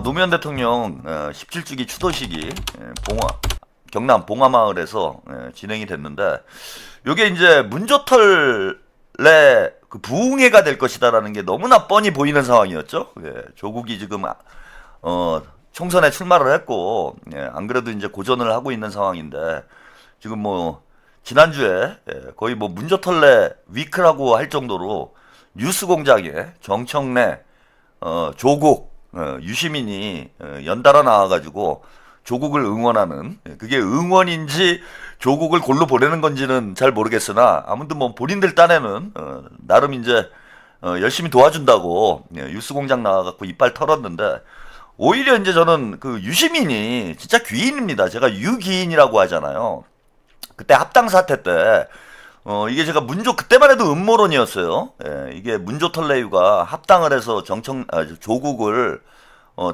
노무현 대통령 17주기 추도식이 경남 봉화마을에서 진행이 됐는데, 요게 이제 문조털의 그 부흥회가 될 것이다라는 게 너무나 뻔히 보이는 상황이었죠. 조국이 지금 총선에 출마를 했고, 안 그래도 이제 고전을 하고 있는 상황인데, 지금 뭐 지난주에 거의 뭐 문조털래 위크라고 할 정도로 뉴스공장에 정청래, 조국, 유시민이 연달아 나와가지고 조국을 응원하는, 그게 응원인지 조국을 골로 보내는 건지는 잘 모르겠으나, 아무튼 뭐 본인들 딴에는 나름 이제 열심히 도와준다고 뉴스공장 나와갖고 이빨 털었는데, 오히려 이제 저는 그 유시민이 진짜 귀인입니다. 제가 유기인이라고 하잖아요. 그때 합당 사태 때 이게 제가 그때만 해도 음모론이었어요. 이게 문조털레유가 합당을 해서 조국을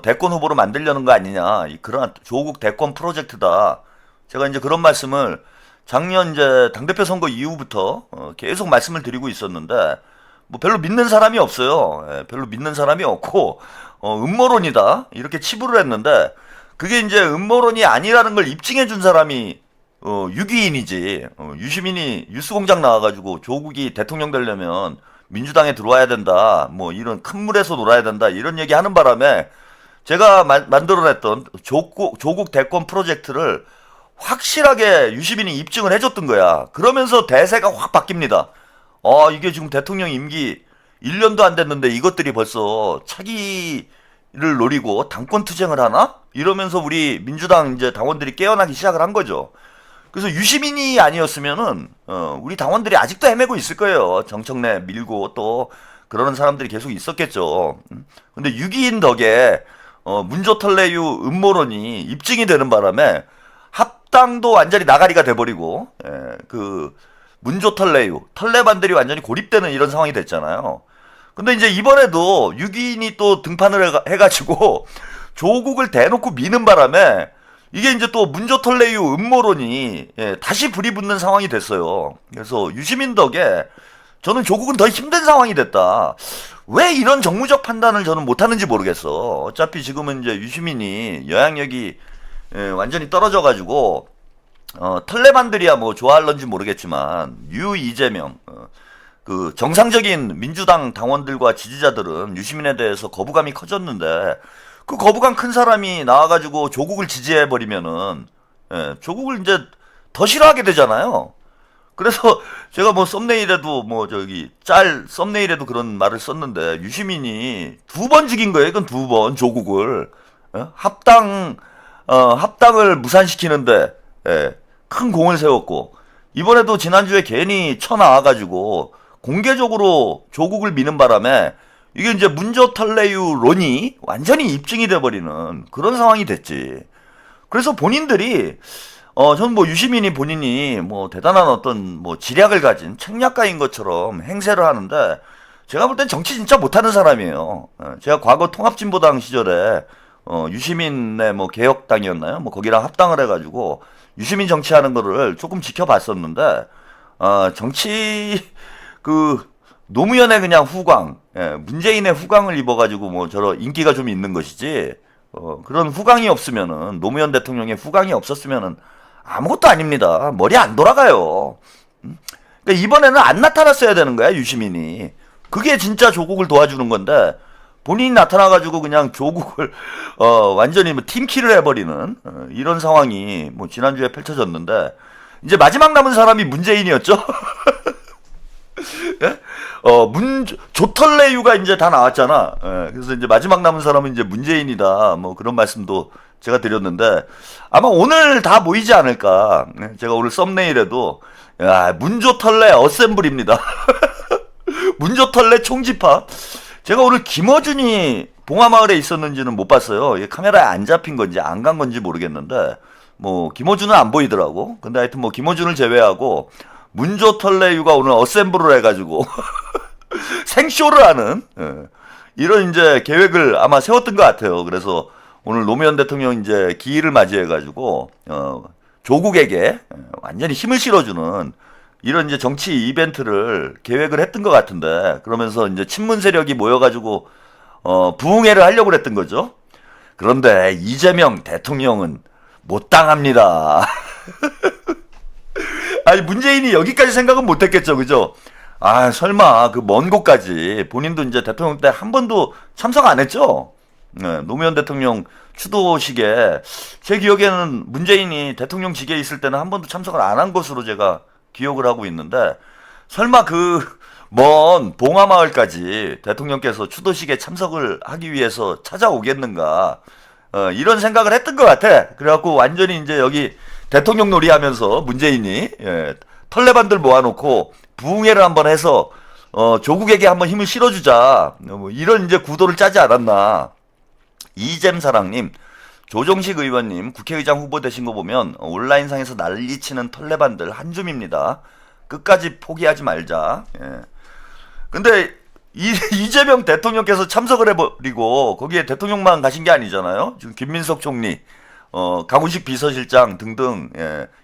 대권 후보로 만들려는 거 아니냐, 그런 조국 대권 프로젝트다. 제가 이제 그런 말씀을 작년 이제 당대표 선거 이후부터 계속 말씀을 드리고 있었는데, 뭐 별로 믿는 사람이 없어요. 별로 믿는 사람이 없고 음모론이다 이렇게 치부를 했는데, 그게 이제 음모론이 아니라는 걸 입증해 준 사람이 유기인이지. 유시민이 뉴스공장 나와가지고 조국이 대통령 되려면 민주당에 들어와야 된다, 뭐 이런 큰 물에서 놀아야 된다, 이런 얘기 하는 바람에 제가 만들어냈던 조국 대권 프로젝트를 확실하게 유시민이 입증을 해줬던 거야. 그러면서 대세가 확 바뀝니다. 이게 지금 대통령 임기 1년도 안 됐는데 이것들이 벌써 차기를 노리고 당권 투쟁을 하나? 이러면서 우리 민주당 이제 당원들이 깨어나기 시작을 한 거죠. 그래서 유시민이 아니었으면은 우리 당원들이 아직도 헤매고 있을 거예요. 정청래 밀고 또 그러는 사람들이 계속 있었겠죠. 근데 유기인 덕에 문조털레유 음모론이 입증이 되는 바람에 합당도 완전히 나가리가 돼버리고, 그 문조털레유 털레반들이 완전히 고립되는 이런 상황이 됐잖아요. 근데 이제 이번에도 유기인이 또 등판을 해가지고 조국을 대놓고 미는 바람에 이게 이제 또 문조털레유 음모론이 다시 불이 붙는 상황이 됐어요. 그래서 유시민 덕에 저는 조국은 더 힘든 상황이 됐다. 왜 이런 정무적 판단을 저는 못하는지 모르겠어. 어차피 지금은 이제 유시민이 영향력이 완전히 떨어져가지고 털레반들이야 뭐 좋아할런지 모르겠지만, 이재명 그 정상적인 민주당 당원들과 지지자들은 유시민에 대해서 거부감이 커졌는데, 그 거부감 큰 사람이 나와가지고 조국을 지지해버리면은, 조국을 이제 더 싫어하게 되잖아요. 그래서 제가 뭐 썸네일에도 썸네일에도 그런 말을 썼는데, 유시민이 2번 죽인 거예요. 이건 2번 조국을 합당을 무산시키는데 큰 공을 세웠고, 이번에도 지난주에 괜히 쳐나와가지고 공개적으로 조국을 미는 바람에 이게 이제 문조털레유론이 완전히 입증이 돼버리는 그런 상황이 됐지. 그래서 본인들이 저는 뭐 유시민이 본인이 뭐 대단한 어떤 뭐 지략을 가진 책략가인 것처럼 행세를 하는데, 제가 볼 땐 정치 진짜 못하는 사람이에요. 제가 과거 통합진보당 시절에 유시민의 뭐 개혁당이었나요? 뭐 거기랑 합당을 해가지고 유시민 정치하는 거를 조금 지켜봤었는데, 정치 노무현의 그냥 후광, 문재인의 후광을 입어가지고 뭐 저런 인기가 좀 있는 것이지, 그런 후광이 없으면은, 노무현 대통령의 후광이 없었으면은 아무것도 아닙니다. 머리 안 돌아가요. 그러니까 이번에는 안 나타났어야 되는 거야, 유시민이. 그게 진짜 조국을 도와주는 건데, 본인이 나타나가지고 그냥 조국을 완전히 뭐 팀킬을 해버리는 이런 상황이 뭐 지난주에 펼쳐졌는데, 이제 마지막 남은 사람이 문재인이었죠. 예? 조털레유가 이제 다 나왔잖아. 그래서 이제 마지막 남은 사람은 이제 문재인이다, 뭐 그런 말씀도 제가 드렸는데, 아마 오늘 다 모이지 않을까. 제가 오늘 썸네일에도 문조털레 어셈블입니다. 문조털레 총집합. 제가 오늘 김어준이 봉화마을에 있었는지는 못 봤어요. 이게 카메라에 안 잡힌 건지 안 간 건지 모르겠는데, 뭐 김어준은 안 보이더라고. 근데 하여튼 뭐 김어준을 제외하고 문조털레유가 오늘 어셈블을 해가지고 생쇼를 하는 이런 이제 계획을 아마 세웠던 것 같아요. 그래서 오늘 노무현 대통령 이제 기일을 맞이해가지고 조국에게 완전히 힘을 실어주는 이런 이제 정치 이벤트를 계획을 했던 것 같은데, 그러면서 이제 친문 세력이 모여가지고 부흥회를 하려고 그랬던 거죠. 그런데 이재명 대통령은 못 당합니다. 아니, 문재인이 여기까지 생각은 못 했겠죠, 그죠? 아, 설마 그 먼 곳까지 본인도 이제 대통령 때 한 번도 참석 안 했죠? 네, 노무현 대통령 추도식에 제 기억에는 문재인이 대통령직에 있을 때는 한 번도 참석을 안 한 것으로 제가 기억을 하고 있는데, 설마 그 먼 봉화마을까지 대통령께서 추도식에 참석을 하기 위해서 찾아오겠는가, 이런 생각을 했던 것 같아. 그래갖고 완전히 이제 여기 대통령 놀이 하면서 문재인이, 털레반들 모아놓고 부흥회를 한번 해서 조국에게 한번 힘을 실어주자, 뭐 이런 이제 구도를 짜지 않았나. 이잼사랑님, 조정식 의원님 국회의장 후보 되신 거 보면 온라인상에서 난리치는 털레반들 한 줌입니다. 끝까지 포기하지 말자. 예. 근데 이재명 대통령께서 참석을 해버리고 거기에 대통령만 가신 게 아니잖아요. 지금 김민석 총리, 강훈식 비서실장 등등,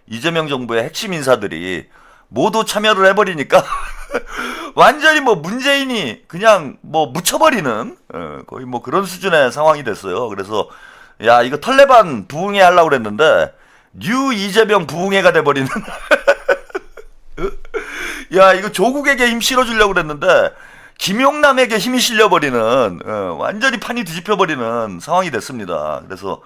이재명 정부의 핵심 인사들이 모두 참여를 해버리니까 완전히 뭐 문재인이 그냥 뭐 묻혀버리는, 거의 뭐 그런 수준의 상황이 됐어요. 그래서 야, 이거 털레반 부흥회 하려고 그랬는데 뉴 이재명 부흥회가 돼버리는. 야, 이거 조국에게 힘 실어주려고 그랬는데 김용남에게 힘이 실려버리는, 완전히 판이 뒤집혀버리는 상황이 됐습니다. 그래서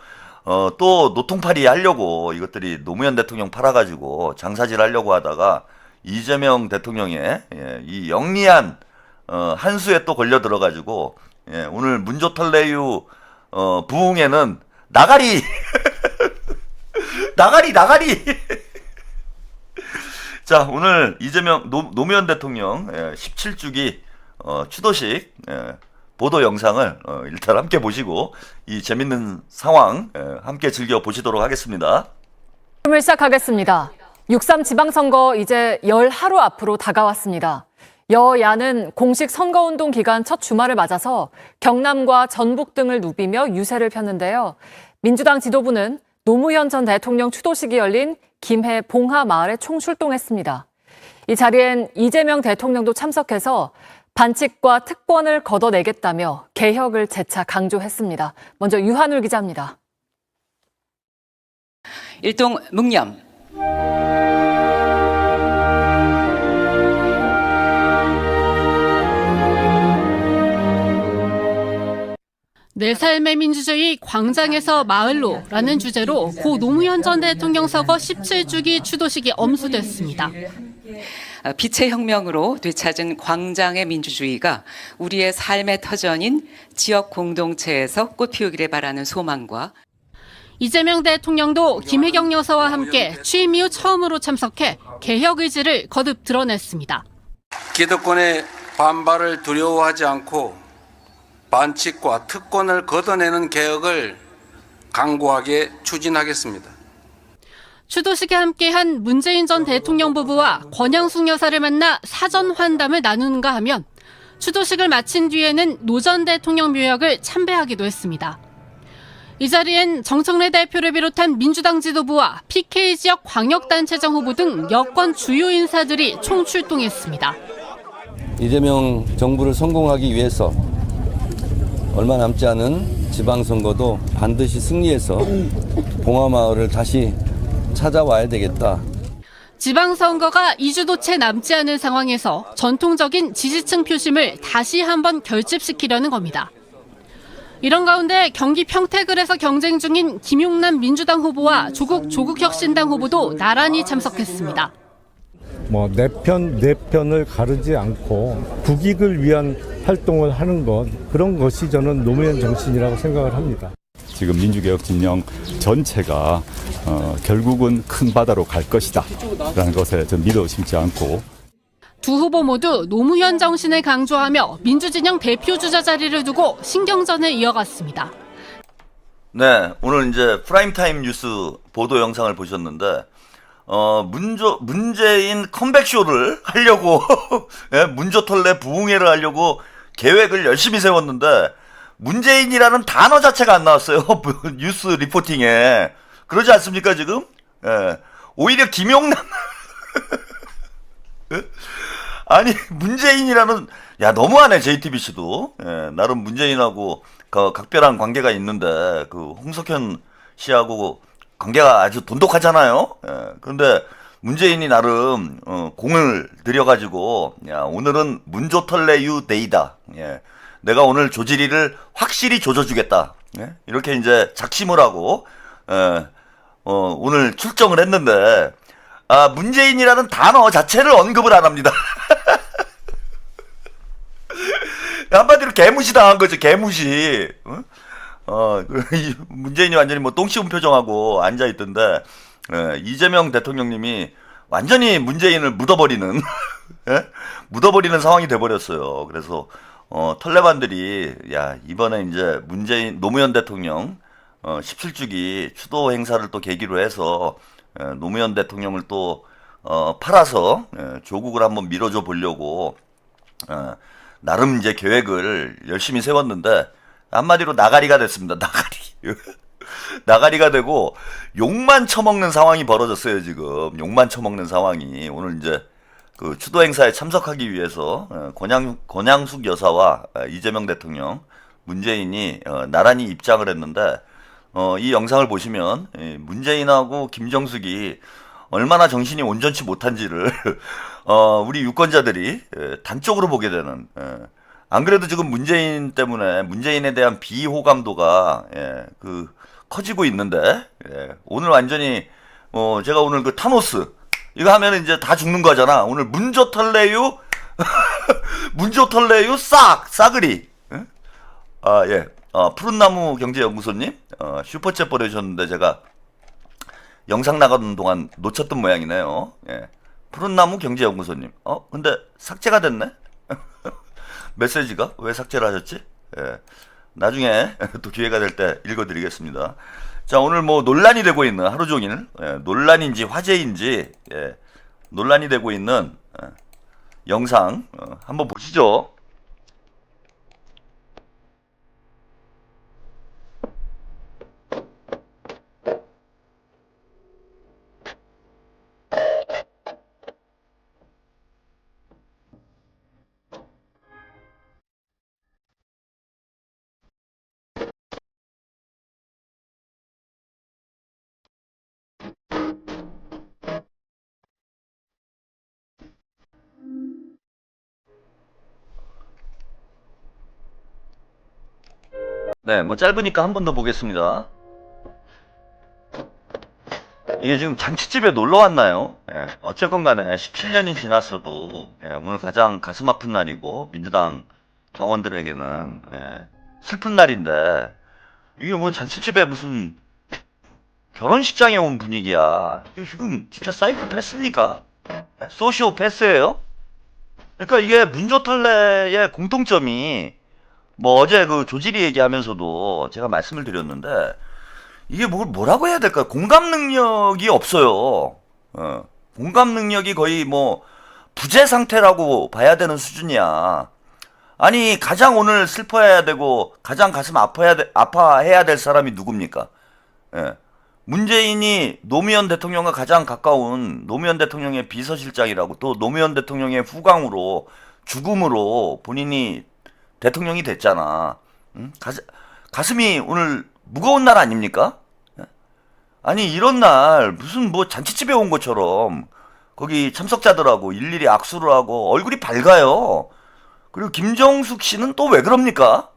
또 노통팔이 하려고 이것들이 노무현 대통령 팔아가지고 장사질 하려고 하다가 이재명 대통령의, 이 영리한 한 수에 또 걸려 들어가지고, 오늘 문조털레유 부흥회는 나가리 나가리. 자, 오늘 이재명 노무현 대통령 17주기 추도식 보도 영상을 일단 함께 보시고 이 재밌는 상황 함께 즐겨 보시도록 하겠습니다. 질문을 시작하겠습니다. 6.3 지방선거 이제 열 하루 앞으로 다가왔습니다. 여야는 공식 선거운동 기간 첫 주말을 맞아서 경남과 전북 등을 누비며 유세를 폈는데요. 민주당 지도부는 노무현 전 대통령 추도식이 열린 김해 봉하마을에 총출동했습니다. 이 자리엔 이재명 대통령도 참석해서 반칙과 특권을 걷어내겠다며 개혁을 재차 강조했습니다. 먼저 유한울 기자입니다. 일동 묵념. 내 삶의 민주주의 광장에서 마을로라는 주제로 고 노무현 전 대통령 서거 17주기 추도식이 엄수됐습니다. 빛의 혁명으로 되찾은 광장의 민주주의가 우리의 삶의 터전인 지역 공동체에서 꽃피우기를 바라는 소망과 이재명 대통령도 김혜경 여사와 함께 취임 이후 처음으로 참석해 개혁 의지를 거듭 드러냈습니다. 기득권의 반발을 두려워하지 않고 반칙과 특권을 걷어내는 개혁을 강고하게 추진하겠습니다. 추도식에 함께한 문재인 전 대통령 부부와 권양숙 여사를 만나 사전 환담을 나누는가 하면 추도식을 마친 뒤에는 노 전 대통령 묘역을 참배하기도 했습니다. 이 자리엔 정청래 대표를 비롯한 민주당 지도부와 PK 지역 광역단체장 후보 등 여권 주요 인사들이 총출동했습니다. 이재명 정부를 성공하기 위해서 얼마 남지 않은 지방선거도 반드시 승리해서 봉화마을을 다시 찾아와야 되겠다. 지방선거가 2주도 채 남지 않은 상황에서 전통적인 지지층 표심을 다시 한번 결집시키려는 겁니다. 이런 가운데 경기 평택을에서 경쟁 중인 김용남 민주당 후보와 조국혁신당 후보도 나란히 참석했습니다. 내 편을 가르지 않고 국익을 위한 활동을 하는 것, 그런 것이 저는 노무현 정신이라고 생각을 합니다. 지금 민주개혁 진영 전체가 결국은 큰 바다로 갈 것이다 라는 것에 좀 믿어 의심치 않고, 두 후보 모두 노무현 정신을 강조하며 민주진영 대표주자 자리를 두고 신경전을 이어갔습니다. 네, 오늘 이제 프라임타임 뉴스 보도 영상을 보셨는데 문재인 컴백쇼를 하려고 문조털레 부흥회를 하려고 계획을 열심히 세웠는데 문재인이라는 단어 자체가 안 나왔어요. 뉴스 리포팅에. 그러지 않습니까 지금? 오히려 김용남 아니 문재인이라는 야 너무하네 JTBC도 나름 문재인하고 그 각별한 관계가 있는데 그 홍석현 씨하고 관계가 아주 돈독하잖아요. 그런데 문재인이 나름 공을 들여가지고 야 오늘은 문조털레유 데이다. 내가 오늘 조지리를 확실히 조져주겠다. 이렇게 이제 작심을 하고 오늘 출정을 했는데 문재인이라는 단어 자체를 언급을 안 합니다. 한마디로 개무시 당한 거죠, 개무시. 문재인이 완전히 뭐 똥 씌운 표정하고 앉아있던데, 이재명 대통령님이 완전히 문재인을 묻어버리는, 묻어버리는 상황이 돼버렸어요. 그래서, 털레반들이, 야, 이번에 이제 노무현 대통령, 17주기 추도 행사를 또 계기로 해서, 노무현 대통령을 또, 팔아서, 조국을 한번 밀어줘 보려고, 나름 이제 계획을 열심히 세웠는데 한마디로 나가리가 됐습니다. 나가리가 되고 욕만 처먹는 상황이 벌어졌어요. 지금 욕만 처먹는 상황이 오늘 이제 그 추도 행사에 참석하기 위해서 권양숙 여사와 이재명 대통령, 문재인이 나란히 입장을 했는데 이 영상을 보시면 문재인하고 김정숙이 얼마나 정신이 온전치 못한지를 우리 유권자들이 단적으로 보게 되는. 안 그래도 지금 문재인 때문에 문재인에 대한 비호감도가 커지고 있는데 오늘 완전히 제가 오늘 그 타노스 이거 하면 이제 다 죽는 거잖아. 오늘 문조털레유 문조털레유 싸그리. 푸른나무 경제연구소님 슈퍼챗 보내주셨는데 제가 영상 나가는 동안 놓쳤던 모양이네요. 푸른나무 경제연구소님. 근데 삭제가 됐네? 메시지가? 왜 삭제를 하셨지? 나중에 또 기회가 될 때 읽어드리겠습니다. 자, 오늘 뭐 논란이 되고 있는 하루 종일, 논란인지 화제인지, 논란이 되고 있는 영상, 한번 보시죠. 네, 뭐 짧으니까 한 번 더 보겠습니다. 이게 지금 잔치집에 놀러 왔나요? 어쨌건 간에 17년이 지났어도 오늘 가장 가슴 아픈 날이고 민주당 당원들에게는 슬픈 날인데 이게 뭐 잔치집에 무슨 결혼식장에 온 분위기야. 이거 지금 진짜 사이코패스니까 소시오패스예요? 그러니까 이게 문조털레의 공통점이 뭐 어제 그 조지리 얘기하면서도 제가 말씀을 드렸는데 이게 뭐라고 해야 될까? 공감 능력이 없어요. 공감 능력이 거의 뭐 부재 상태라고 봐야 되는 수준이야. 아니 가장 오늘 슬퍼해야 되고 가장 가슴 아파해야 될 사람이 누굽니까? 문재인이 노무현 대통령과 가장 가까운 노무현 대통령의 비서실장이라고 또 노무현 대통령의 후광으로 죽음으로 본인이 대통령이 됐잖아. 응? 가슴이 오늘 무거운 날 아닙니까? 아니 이런 날 무슨 뭐 잔치집에 온 것처럼 거기 참석자들하고 일일이 악수를 하고 얼굴이 밝아요. 그리고 김정숙 씨는 또 왜 그럽니까?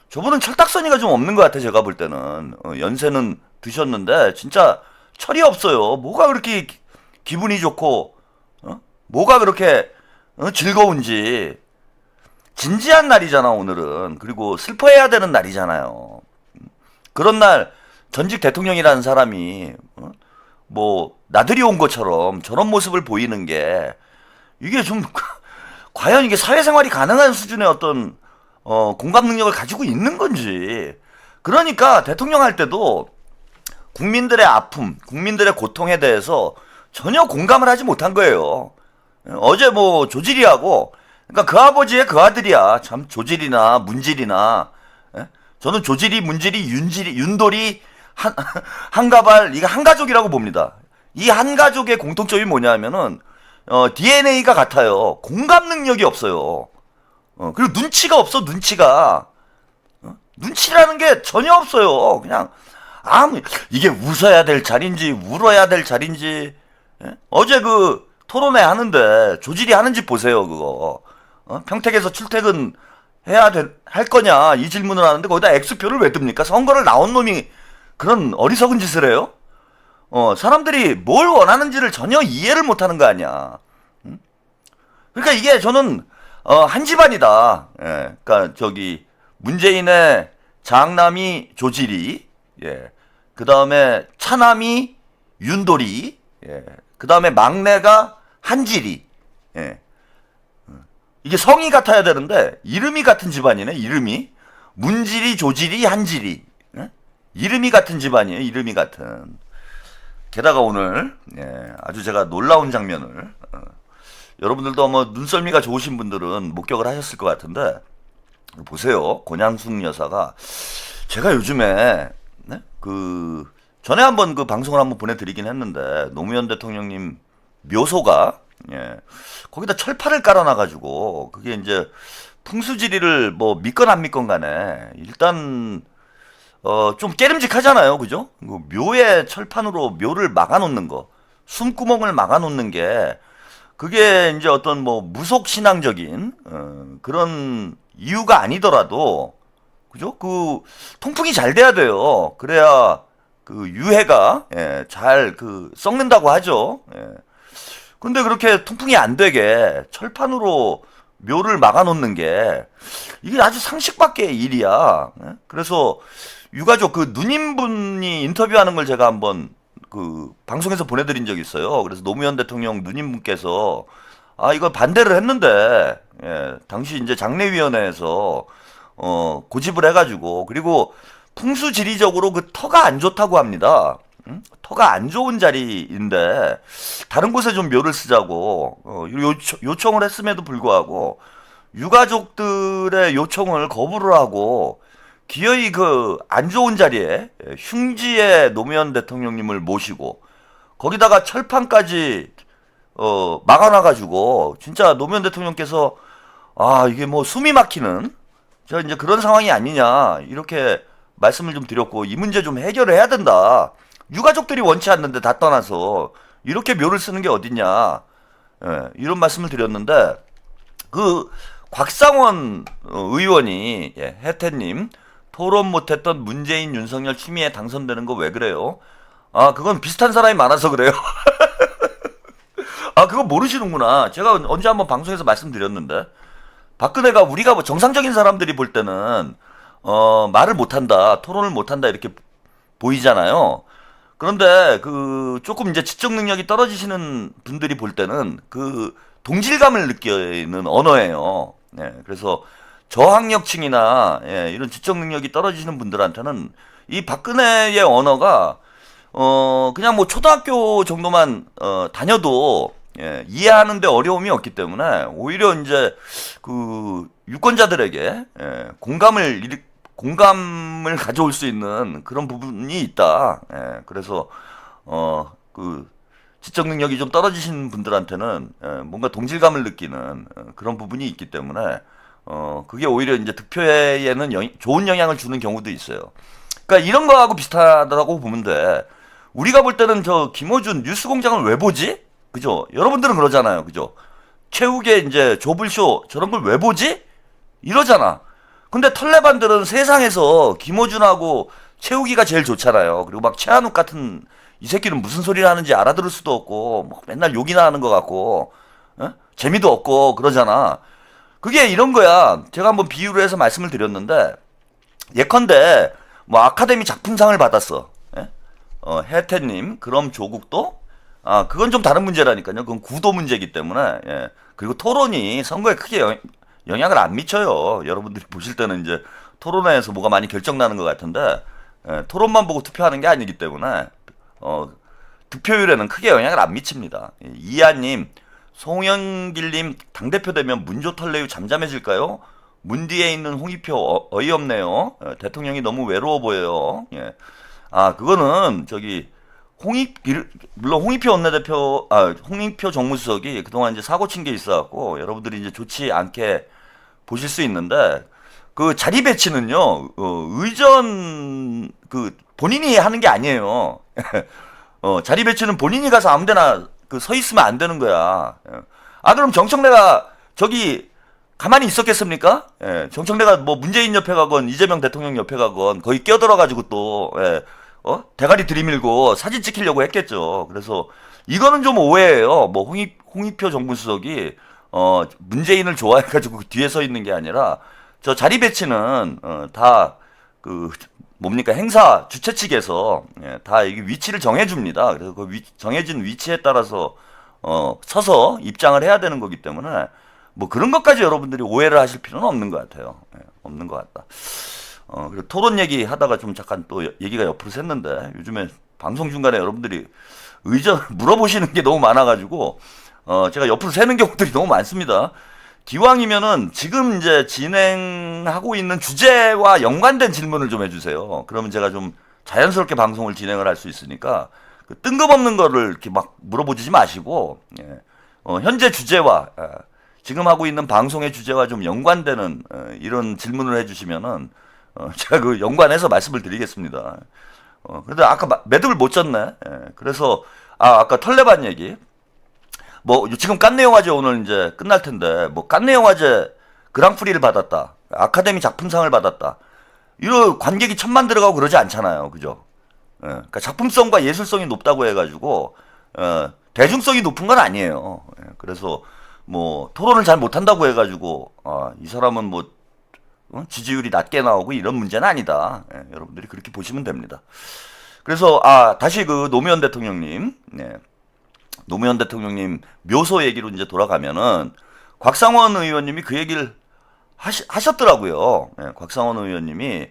저분은 철딱서니가 좀 없는 것 같아. 제가 볼 때는 연세는 드셨는데 진짜 철이 없어요. 뭐가 그렇게 기분이 좋고 뭐가 그렇게 즐거운지. 진지한 날이잖아 오늘은. 그리고 슬퍼해야 되는 날이잖아요. 그런 날 전직 대통령이라는 사람이 뭐 나들이 온 것처럼 저런 모습을 보이는 게 이게 좀 과연 이게 사회생활이 가능한 수준의 어떤 공감 능력을 가지고 있는 건지. 그러니까 대통령 할 때도 국민들의 아픔, 국민들의 고통에 대해서 전혀 공감을 하지 못한 거예요. 어제 뭐 조지리하고 그러니까 그 아버지의 그 아들이야. 참 조질이나 문질이나. 저는 조질이, 문질이, 윤질이, 윤돌이, 한가발 이게 한 가족이라고 봅니다. 이 한 가족의 공통점이 뭐냐면은 DNA가 같아요. 공감 능력이 없어요. 그리고 눈치가 없어, 눈치가. 눈치라는 게 전혀 없어요. 그냥 이게 웃어야 될 자리인지 울어야 될 자리인지. 예? 어제 그 토론회 하는데 조질이 하는지 보세요, 그거. 평택에서 출퇴근 할 거냐 이 질문을 하는데 거기다 X표를 왜 뜹니까? 선거를 나온 놈이 그런 어리석은 짓을 해요? 사람들이 뭘 원하는지를 전혀 이해를 못하는 거 아니야. 그러니까 이게 저는 한 집안이다. 예, 그러니까 저기 문재인의 장남이 조질이, 예, 그 다음에 차남이 윤돌이, 예, 그 다음에 막내가 한질이, 예. 이게 성이 같아야 되는데 이름이 같은 집안이네. 이름이 문질이, 조질이, 한질이, 예? 이름이 같은 집안이에요. 이름이 같은. 게다가 오늘 아주 제가 놀라운 장면을 여러분들도 뭐 눈썰미가 좋으신 분들은 목격을 하셨을 것 같은데 보세요. 권양숙 여사가 제가 요즘에 그 전에 한번 그 방송을 한번 보내드리긴 했는데 노무현 대통령님 묘소가 거기다 철판을 깔아놔가지고 그게 이제 풍수지리를 뭐 믿건 안 믿건 간에 일단 좀 깨름직하잖아요. 그죠? 묘의 철판으로 묘를 막아놓는 거, 숨구멍을 막아놓는 게, 그게 이제 어떤 뭐 무속신앙적인, 그런 이유가 아니더라도, 그죠? 그, 통풍이 잘 돼야 돼요. 그래야 그 유해가, 잘 썩는다고 하죠. 근데 그렇게 통풍이 안 되게 철판으로 묘를 막아놓는 게, 이게 아주 상식 밖의 일이야. 그래서, 유가족 그 누님분이 인터뷰하는 걸 제가 한번 그 방송에서 보내드린 적이 있어요. 그래서 노무현 대통령 누님분께서 이걸 반대를 했는데 당시 이제 장례위원회에서 고집을 해가지고 그리고 풍수지리적으로 그 터가 안 좋다고 합니다. 터가 안 좋은 자리인데 다른 곳에 좀 묘를 쓰자고 요청을 했음에도 불구하고 유가족들의 요청을 거부를 하고 기어이 그 안 좋은 자리에 흉지의 노무현 대통령님을 모시고 거기다가 철판까지 막아놔가지고 진짜 노무현 대통령께서 이게 뭐 숨이 막히는 저 이제 그런 상황이 아니냐 이렇게 말씀을 좀 드렸고 이 문제 좀 해결을 해야 된다. 유가족들이 원치 않는데 다 떠나서 이렇게 묘를 쓰는 게 어딨냐 이런 말씀을 드렸는데 그 곽상원 의원이 혜태님 토론 못했던 문재인, 윤석열 추미애 당선되는 거 왜 그래요? 그건 비슷한 사람이 많아서 그래요. 그거 모르시는구나. 제가 언제 한번 방송에서 말씀드렸는데 박근혜가 우리가 뭐 정상적인 사람들이 볼 때는 말을 못한다, 토론을 못한다 이렇게 보이잖아요. 그런데 그 조금 이제 지적 능력이 떨어지시는 분들이 볼 때는 그 동질감을 느끼는 언어예요. 그래서 저학력층이나 이런 지적 능력이 떨어지시는 분들한테는 이 박근혜의 언어가 그냥 뭐 초등학교 정도만 다녀도 이해하는데 어려움이 없기 때문에 오히려 이제 그 유권자들에게 공감을 가져올 수 있는 그런 부분이 있다. 그래서 그 지적 능력이 좀 떨어지신 분들한테는 뭔가 동질감을 느끼는 그런 부분이 있기 때문에 그게 오히려 이제 득표에는 좋은 영향을 주는 경우도 있어요. 그러니까 이런 거하고 비슷하다고 보면 돼. 우리가 볼 때는 저 김어준 뉴스공장을 왜 보지? 그죠? 여러분들은 그러잖아요. 그죠? 최욱의 이제 조블쇼 저런 걸 왜 보지? 이러잖아. 근데 털레반들은 세상에서 김어준하고 최욱이가 제일 좋잖아요. 그리고 막 최한욱 같은 이 새끼는 무슨 소리를 하는지 알아들을 수도 없고 뭐 맨날 욕이나 하는 것 같고 재미도 없고 그러잖아. 그게 이런 거야. 제가 한번 비유를 해서 말씀을 드렸는데 예컨대 뭐 아카데미 작품상을 받았어. 혜태님 그럼 조국도 그건 좀 다른 문제라니까요. 그건 구도 문제이기 때문에 그리고 토론이 선거에 크게 영향을 안 미쳐요. 여러분들이 보실 때는 이제 토론회에서 뭐가 많이 결정나는 것 같은데 토론만 보고 투표하는 게 아니기 때문에 득표율에는 크게 영향을 안 미칩니다. 이하님 송영길님 당대표 되면 문조털레유 잠잠해질까요? 문 뒤에 있는 홍익표 어이없네요. 대통령이 너무 외로워 보여요. 그거는 저기 물론 홍익표 정무수석이 그동안 이제 사고 친 게 있어갖고 여러분들이 이제 좋지 않게 보실 수 있는데 그 자리 배치는요, 의전 본인이 하는 게 아니에요. 자리 배치는 본인이 가서 아무데나 서 있으면 안 되는 거야. 그럼 정청래가 저기 가만히 있었겠습니까? 정청래가 뭐 문재인 옆에 가건 이재명 대통령 옆에 가건 거기 끼어들어가지고 또 대가리 들이밀고 사진 찍히려고 했겠죠. 그래서 이거는 좀 오해예요. 뭐 홍익표 정무수석이 문재인을 좋아해가지고 뒤에 서 있는 게 아니라 저 자리 배치는 다 뭡니까 행사 주최 측에서 다 이게 위치를 정해줍니다. 그래서 그 정해진 위치에 따라서 서서 입장을 해야 되는 거기 때문에 뭐 그런 것까지 여러분들이 오해를 하실 필요는 없는 것 같아요. 없는 것 같다. 그리고 토론 얘기 하다가 좀 잠깐 또 얘기가 옆으로 샜는데 요즘에 방송 중간에 여러분들이 의전 물어보시는 게 너무 많아가지고 제가 옆으로 새는 경우들이 너무 많습니다. 기왕이면은 지금 이제 진행하고 있는 주제와 연관된 질문을 좀 해주세요. 그러면 제가 좀 자연스럽게 방송을 진행을 할 수 있으니까 뜬금없는 거를 이렇게 막 물어보지 마시고 현재 주제와 지금 하고 있는 방송의 주제와 좀 연관되는 이런 질문을 해주시면은 제가 그 연관해서 말씀을 드리겠습니다. 근데 아까 매듭을 못 졌네. 그래서 아까 털레반 얘기. 뭐 지금 깐네 영화제 오늘 이제 끝날 텐데 뭐 깐네 영화제 그랑프리를 받았다. 아카데미 작품상을 받았다. 이런 관객이 1000만 들어가고 그러지 않잖아요. 그죠? 그러니까 작품성과 예술성이 높다고 해가지고 대중성이 높은 건 아니에요. 그래서 뭐 토론을 잘 못한다고 해가지고 이 사람은 뭐 지지율이 낮게 나오고 이런 문제는 아니다. 여러분들이 그렇게 보시면 됩니다. 그래서 다시 그 노무현 대통령님, 노무현 대통령님 묘소 얘기로 이제 돌아가면은 곽상원 의원님이 그 얘기를 하셨더라고요. 곽상원 의원님이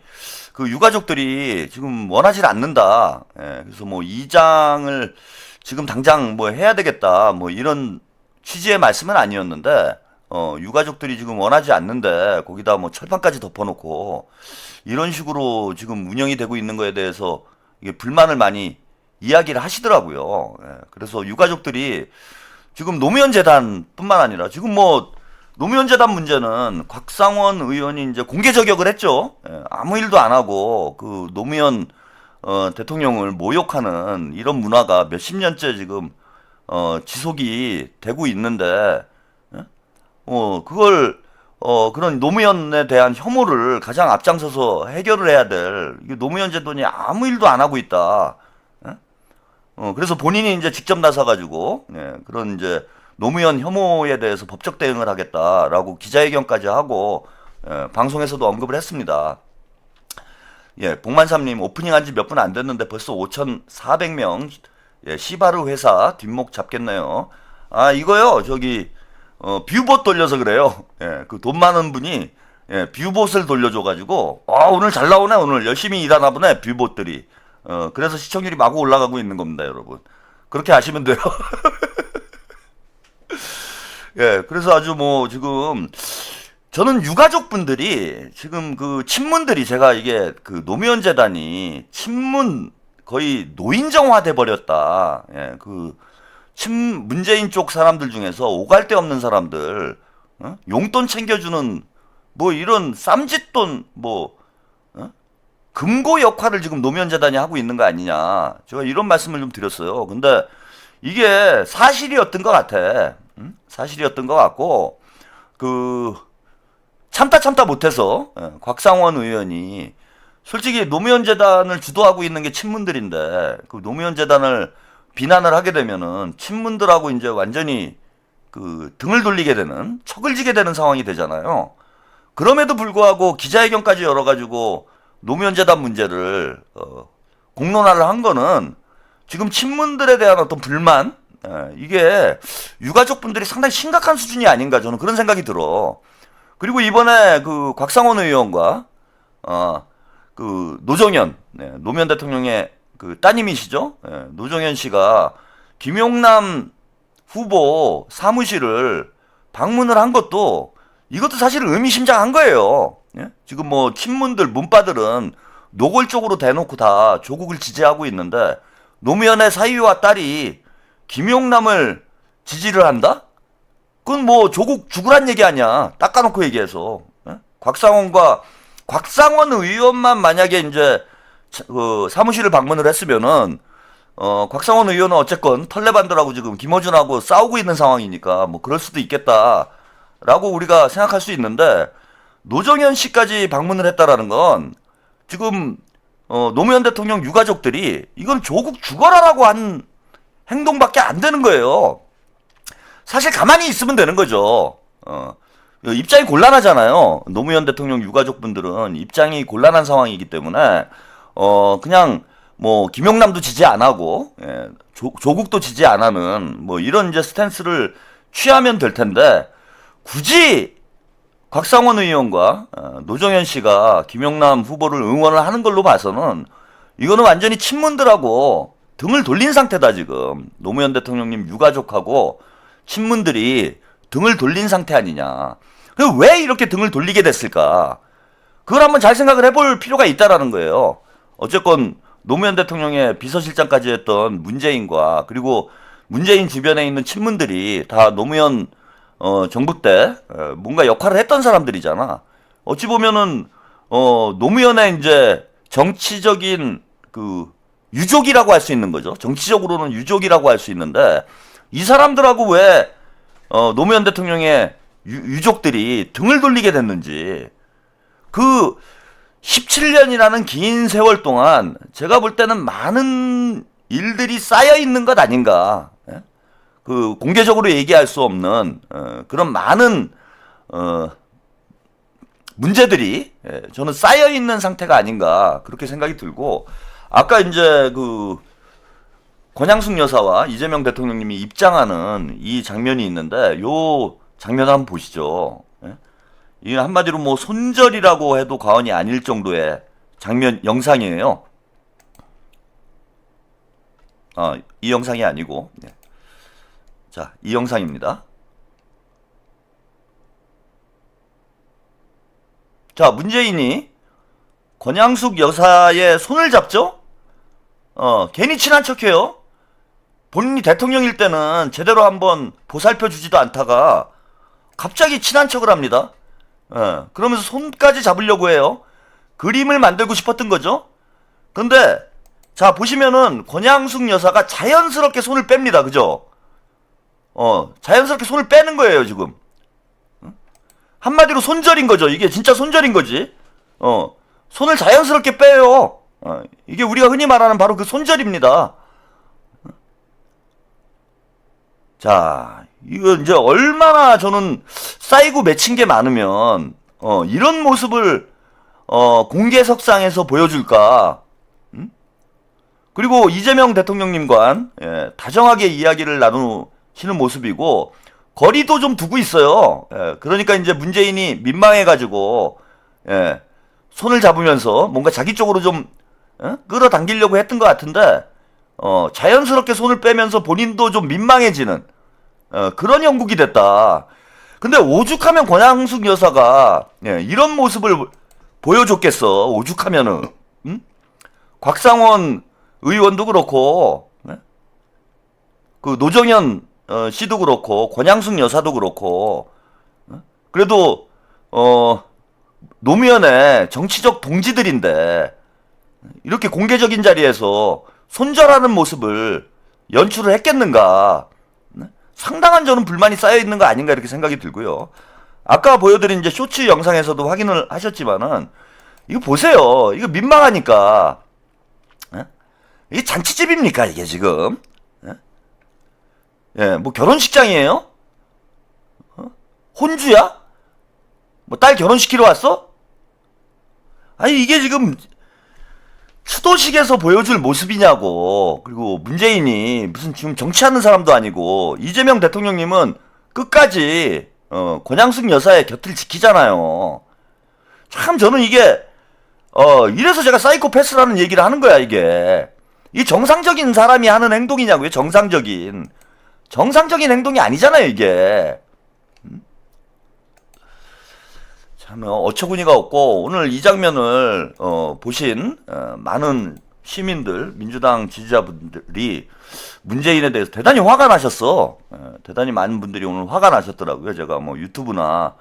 그 유가족들이 지금 원하지 않는다. 그래서 뭐 이장을 지금 당장 뭐 해야 되겠다. 뭐 이런 취지의 말씀은 아니었는데 유가족들이 지금 원하지 않는데 거기다 뭐 철판까지 덮어놓고 이런 식으로 지금 운영이 되고 있는 거에 대해서 이게 불만을 많이 이야기를 하시더라고요. 그래서 유가족들이 지금 노무현 재단뿐만 아니라 지금 뭐 노무현 재단 문제는 곽상원 의원이 이제 공개 저격을 했죠. 아무 일도 안 하고 그 노무현 대통령을 모욕하는 이런 문화가 몇십 년째 지금 지속이 되고 있는데 그걸 그런 노무현에 대한 혐오를 가장 앞장서서 해결을 해야 될 이게 노무현 재단이 아무 일도 안 하고 있다. 그래서 본인이 이제 직접 나서가지고 그런 이제 노무현 혐오에 대해서 법적 대응을 하겠다라고 기자회견까지 하고 방송에서도 언급을 했습니다. 복만삼님 오프닝 한 지 몇 분 안 됐는데 벌써 5,400명 시바르 회사 뒷목 잡겠네요. 이거요 저기 뷰봇 돌려서 그래요. 그 돈 많은 분이 뷰봇을 돌려줘가지고 오늘 잘 나오네 오늘 열심히 일하나 보네 뷰봇들이. 그래서 시청률이 마구 올라가고 있는 겁니다, 여러분. 그렇게 아시면 돼요. 그래서 아주 뭐 지금 저는 유가족 분들이 지금 그 친문들이 제가 이게 그 노무현 재단이 친문 거의 노인정화 돼 버렸다. 그 문재인 쪽 사람들 중에서 오갈 데 없는 사람들, 용돈 챙겨주는 뭐 이런 쌈짓돈 뭐 금고 역할을 지금 노무현 재단이 하고 있는 거 아니냐. 제가 이런 말씀을 좀 드렸어요. 근데 이게 사실이었던 것 같아. 사실이었던 것 같고 참다 못해서 곽상원 의원이 솔직히 노무현 재단을 주도하고 있는 게 친문들인데 그 노무현 재단을 비난을 하게 되면은 친문들하고 이제 완전히 그 등을 돌리게 되는 척을 지게 되는 상황이 되잖아요. 그럼에도 불구하고 기자회견까지 열어가지고 노무현 재단 문제를 공론화를 한 거는 지금 친문들에 대한 어떤 불만 이게 유가족 분들이 상당히 심각한 수준이 아닌가 저는 그런 생각이 들어. 그리고 이번에 그 곽상원 의원과 그 노정현 노무현 대통령의 그 따님이시죠. 노정현 씨가 김용남 후보 사무실을 방문을 한 것도 이것도 사실은 의미심장한 거예요. 지금 뭐 친문들 문파들은 노골적으로 대놓고 다 조국을 지지하고 있는데 노무현의 사위와 딸이 김용남을 지지를 한다? 그건 뭐 조국 죽으란 얘기 아니야. 닦아놓고 얘기해서. 곽상원 의원만 만약에 이제 그 사무실을 방문을 했으면은 곽상원 의원은 어쨌건 털레반들하고 지금 김어준하고 싸우고 있는 상황이니까 뭐 그럴 수도 있겠다라고 우리가 생각할 수 있는데, 노정현 씨까지 방문을 했다라는 건 지금 노무현 대통령 유가족들이 이건 조국 죽어라라고 한 행동밖에 안 되는 거예요. 사실 가만히 있으면 되는 거죠. 입장이 곤란하잖아요. 노무현 대통령 유가족분들은 입장이 곤란한 상황이기 때문에 그냥 뭐 김용남도 지지 안 하고 조국도 지지 안 하는 뭐 이런 이제 스탠스를 취하면 될 텐데, 굳이 곽상원 의원과 노정현 씨가 김용남 후보를 응원을 하는 걸로 봐서는 이거는 완전히 친문들하고 등을 돌린 상태다. 지금 노무현 대통령님 유가족하고 친문들이 등을 돌린 상태 아니냐. 왜 이렇게 등을 돌리게 됐을까? 그걸 한번 잘 생각을 해볼 필요가 있다라는 거예요. 어쨌건 노무현 대통령의 비서실장까지 했던 문재인과, 그리고 문재인 주변에 있는 친문들이 다 노무현 정부 때 뭔가 역할을 했던 사람들이잖아. 어찌 보면은 노무현의 이제 정치적인 그 유족이라고 할 수 있는 거죠. 정치적으로는 유족이라고 할 수 있는데, 이 사람들하고 왜 노무현 대통령의 유족들이 등을 돌리게 됐는지, 그 17년이라는 긴 세월 동안 제가 볼 때는 많은 일들이 쌓여 있는 것 아닌가. 그 공개적으로 얘기할 수 없는 그런 많은 문제들이 저는 쌓여 있는 상태가 아닌가 그렇게 생각이 들고, 아까 이제 그 권양숙 여사와 이재명 대통령님이 입장하는 이 장면이 있는데, 요 장면 한번 보시죠. 이 한마디로 뭐 손절이라고 해도 과언이 아닐 정도의 장면 영상이에요. 이 영상이 아니고, 자, 이 영상입니다. 자, 문재인이 권양숙 여사의 손을 잡죠? 괜히 친한 척해요. 본인이 대통령일 때는 제대로 한번 보살펴 주지도 않다가 갑자기 친한 척을 합니다. 그러면서 손까지 잡으려고 해요. 그림을 만들고 싶었던 거죠. 근데 자, 보시면은 권양숙 여사가 자연스럽게 손을 뺍니다. 그죠? 자연스럽게 손을 빼는 거예요, 지금. 한마디로 손절인 거죠. 이게 진짜 손절인 거지. 손을 자연스럽게 빼요. 이게 우리가 흔히 말하는 바로 그 손절입니다. 자, 이거 이제 얼마나 저는 쌓이고 맺힌 게 많으면, 이런 모습을, 공개석상에서 보여줄까. 그리고 이재명 대통령님과, 다정하게 이야기를 나누시는 모습이고, 거리도 좀 두고 있어요. 그러니까 이제 문재인이 민망해가지고, 손을 잡으면서 뭔가 자기 쪽으로 좀, 끌어당기려고 했던 것 같은데, 자연스럽게 손을 빼면서 본인도 좀 민망해지는, 그런 형국이 됐다. 근데 오죽하면 권양숙 여사가, 이런 모습을 보여줬겠어. 오죽하면은, 곽상원 의원도 그렇고, 그 노정현 씨도 그렇고, 권양숙 여사도 그렇고, 그래도 노무현의 정치적 동지들인데 이렇게 공개적인 자리에서 손절하는 모습을 연출을 했겠는가? 상당한 저는 불만이 쌓여 있는 거 아닌가 이렇게 생각이 들고요. 아까 보여드린 이제 쇼츠 영상에서도 확인을 하셨지만은 이거 보세요. 이거 민망하니까. 이게 잔치집입니까 이게 지금? 뭐 결혼식장이에요? 혼주야? 뭐 딸 결혼시키러 왔어? 아니 이게 지금 추도식에서 보여줄 모습이냐고. 그리고 문재인이 무슨 지금 정치하는 사람도 아니고, 이재명 대통령님은 끝까지 권양숙 여사의 곁을 지키잖아요. 참 저는 이게 이래서 제가 사이코패스라는 얘기를 하는 거야. 이게 정상적인 사람이 하는 행동이냐고요. 정상적인 행동이 아니잖아요 이게. 참 어처구니가 없고, 오늘 이 장면을 보신 많은 시민들, 민주당 지지자분들이 문재인에 대해서 대단히 화가 나셨어. 대단히 많은 분들이 오늘 화가 나셨더라고요. 제가 뭐 유튜브나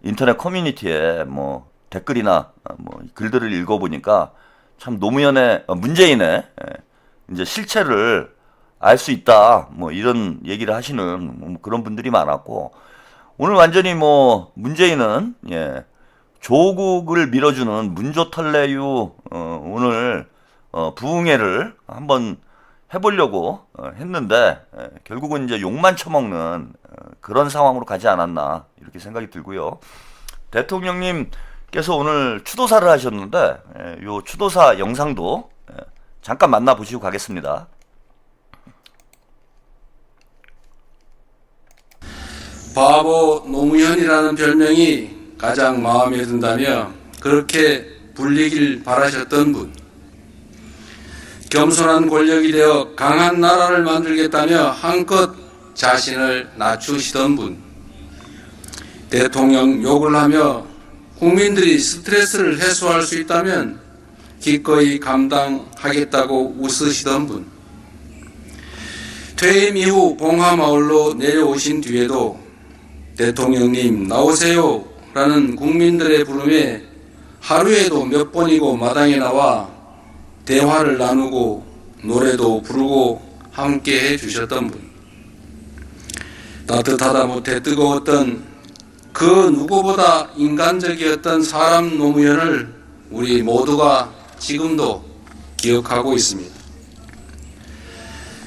인터넷 커뮤니티에 뭐 댓글이나 뭐 글들을 읽어보니까 참 노무현의 문재인의 이제 실체를 알 수 있다. 뭐 이런 얘기를 하시는 뭐 그런 분들이 많았고, 오늘 완전히 뭐 문재인은 조국을 밀어주는 문조털래유 오늘 부흥회를 한번 해보려고 했는데 결국은 이제 욕만 처먹는 그런 상황으로 가지 않았나 이렇게 생각이 들고요. 대통령님께서 오늘 추도사를 하셨는데 요 추도사 영상도 잠깐 만나보시고 가겠습니다. 바보 노무현이라는 별명이 가장 마음에 든다며 그렇게 불리길 바라셨던 분, 겸손한 권력이 되어 강한 나라를 만들겠다며 한껏 자신을 낮추시던 분, 대통령 욕을 하며 국민들이 스트레스를 해소할 수 있다면 기꺼이 감당하겠다고 웃으시던 분, 퇴임 이후 봉하마을로 내려오신 뒤에도 대통령님 나오세요 라는 국민들의 부름에 하루에도 몇 번이고 마당에 나와 대화를 나누고 노래도 부르고 함께 해주셨던 분, 따뜻하다 못해 뜨거웠던 그 누구보다 인간적이었던 사람 노무현을 우리 모두가 지금도 기억하고 있습니다.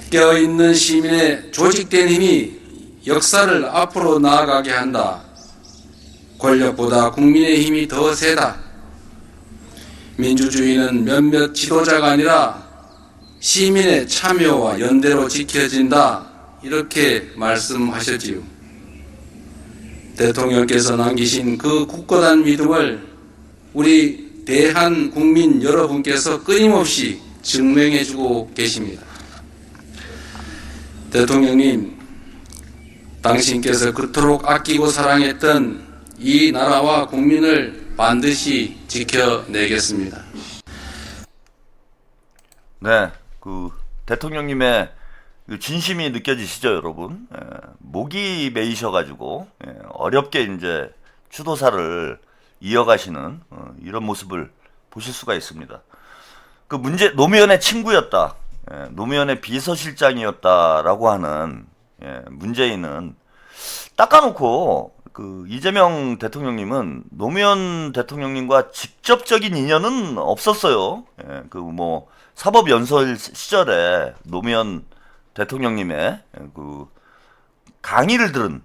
깨어있는 시민의 조직된 힘이 역사를 앞으로 나아가게 한다. 권력보다 국민의 힘이 더 세다. 민주주의는 몇몇 지도자가 아니라 시민의 참여와 연대로 지켜진다. 이렇게 말씀하셨지요. 대통령께서 남기신 그 굳건한 믿음을 우리 대한 국민 여러분께서 끊임없이 증명해주고 계십니다. 대통령님, 당신께서 그토록 아끼고 사랑했던 이 나라와 국민을 반드시 지켜내겠습니다. 네, 그 대통령님의 그 진심이 느껴지시죠, 여러분? 목이 메이셔가지고 어렵게 이제 추도사를 이어가시는 이런 모습을 보실 수가 있습니다. 그 노무현의 친구였다, 노무현의 비서실장이었다라고 하는 문재인은 닦아놓고 그 이재명 대통령님은 노무현 대통령님과 직접적인 인연은 없었어요. 그 뭐 사법연설 시절에 노무현 대통령님의 그 강의를 들은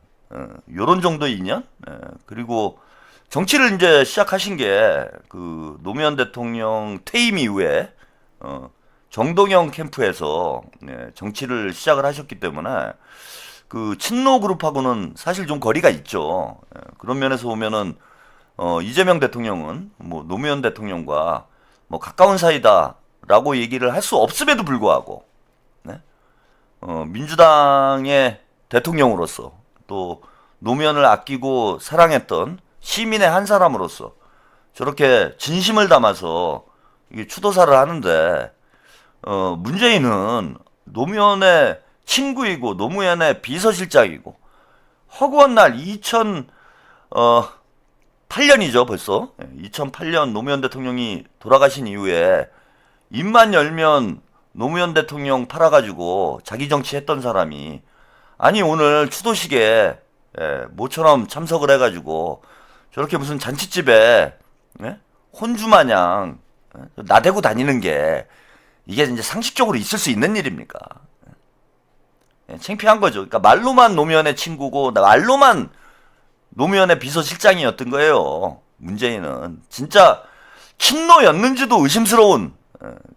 요런 정도의 인연. 그리고 정치를 이제 시작하신 게 그 노무현 대통령 퇴임 이후에 정동영 캠프에서 정치를 시작을 하셨기 때문에 그 친노 그룹하고는 사실 좀 거리가 있죠. 그런 면에서 보면은 이재명 대통령은 뭐 노무현 대통령과 뭐 가까운 사이다라고 얘기를 할 수 없음에도 불구하고 민주당의 대통령으로서 또 노무현을 아끼고 사랑했던 시민의 한 사람으로서 저렇게 진심을 담아서 이게 추도사를 하는데 문재인은 노무현의 친구이고 노무현의 비서실장이고 허구한 날 2008년이죠 벌써. 2008년 노무현 대통령이 돌아가신 이후에 입만 열면 노무현 대통령 팔아가지고 자기 정치했던 사람이 아니 오늘 추도식에 모처럼 참석을 해가지고 저렇게 무슨 잔칫집에 혼주마냥 나대고 다니는 게 이게 이제 상식적으로 있을 수 있는 일입니까? 창피한 거죠. 그러니까 말로만 노무현의 친구고 말로만 노무현의 비서실장이었던 거예요. 문재인은 진짜 친노였는지도 의심스러운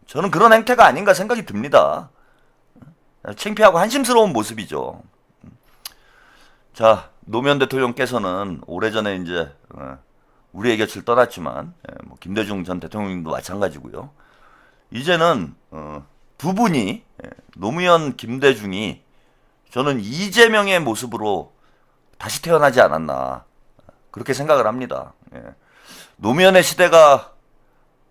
저는 그런 행태가 아닌가 생각이 듭니다. 창피하고 한심스러운 모습이죠. 자, 노무현 대통령께서는 오래전에 이제 우리의 곁을 떠났지만 뭐 김대중 전 대통령님도 마찬가지고요. 이제는 두 분이 노무현, 김대중이 저는 이재명의 모습으로 다시 태어나지 않았나 그렇게 생각을 합니다. 노무현의 시대가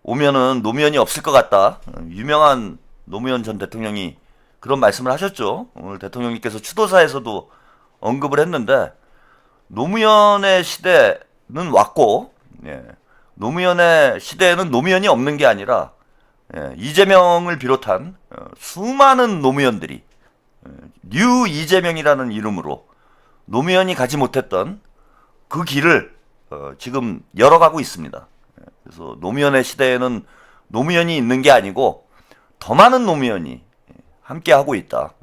오면은 노무현이 없을 것 같다. 유명한 노무현 전 대통령이 그런 말씀을 하셨죠. 오늘 대통령님께서 추도사에서도 언급을 했는데 노무현의 시대는 왔고, 노무현의 시대에는 노무현이 없는 게 아니라 이재명을 비롯한 수많은 노무현들이 뉴 이재명이라는 이름으로 노무현이 가지 못했던 그 길을 지금 열어가고 있습니다. 그래서 노무현의 시대에는 노무현이 있는 게 아니고 더 많은 노무현이 함께 하고 있다.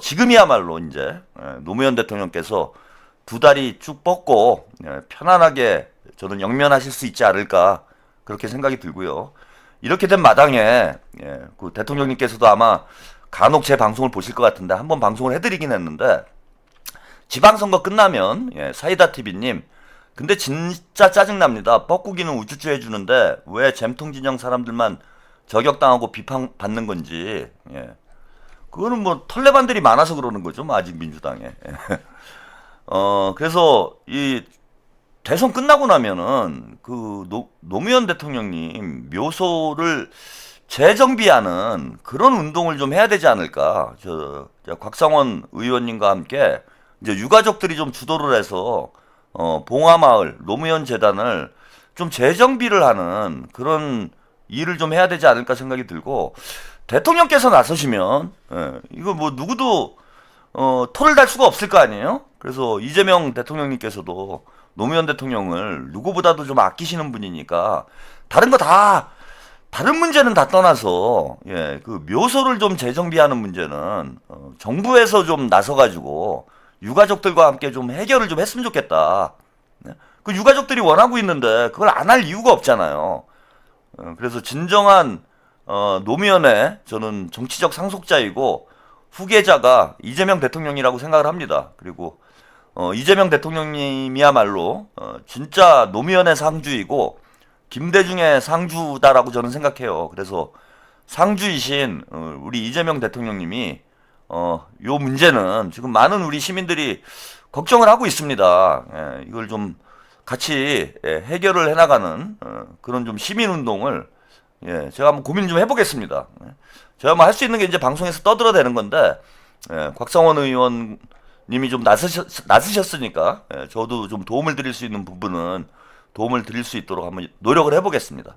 지금이야말로 이제 노무현 대통령께서 두 다리 쭉 뻗고 편안하게 저는 영면하실 수 있지 않을까 그렇게 생각이 들고요. 이렇게 된 마당에 그 대통령님께서도 아마 간혹 제 방송을 보실 것 같은데 한번 방송을 해드리긴 했는데 지방선거 끝나면 사이다 TV님 근데 진짜 짜증납니다. 뻐꾸기는 우쭈쭈 해주는데 왜 잼통 진영 사람들만 저격당하고 비판받는 건지. 그거는 뭐 털레반들이 많아서 그러는 거죠. 뭐 아직 민주당에. 그래서 이 대선 끝나고 나면은 그 노무현 대통령님 묘소를 재정비하는 그런 운동을 좀 해야 되지 않을까. 곽상원 의원님과 함께 이제 유가족들이 좀 주도를 해서 봉화마을 노무현 재단을 좀 재정비를 하는 그런 일을 좀 해야 되지 않을까 생각이 들고 대통령께서 나서시면 이거 뭐 누구도 토를 달 수가 없을 거 아니에요. 그래서 이재명 대통령님께서도 노무현 대통령을 누구보다도 좀 아끼시는 분이니까 다른 문제는 다 떠나서 그 묘소를 좀 재정비하는 문제는 정부에서 좀 나서가지고 유가족들과 함께 좀 해결을 좀 했으면 좋겠다. 그 유가족들이 원하고 있는데 그걸 안 할 이유가 없잖아요. 그래서 진정한 노무현의 저는 정치적 상속자이고 후계자가 이재명 대통령이라고 생각을 합니다. 그리고 이재명 대통령님이야말로 진짜 노무현의 상주이고 김대중의 상주다라고 저는 생각해요. 그래서 상주이신 우리 이재명 대통령님이 요 문제는 지금 많은 우리 시민들이 걱정을 하고 있습니다. 이걸 좀 같이 해결을 해나가는 그런 좀 시민운동을 제가 한번 고민 좀 해보겠습니다. 제가 뭐 할 수 있는 게 이제 방송에서 떠들어대는 건데 곽상원 의원님이 좀 나서셨으니까 저도 좀 도움을 드릴 수 있는 부분은 도움을 드릴 수 있도록 한번 노력을 해보겠습니다.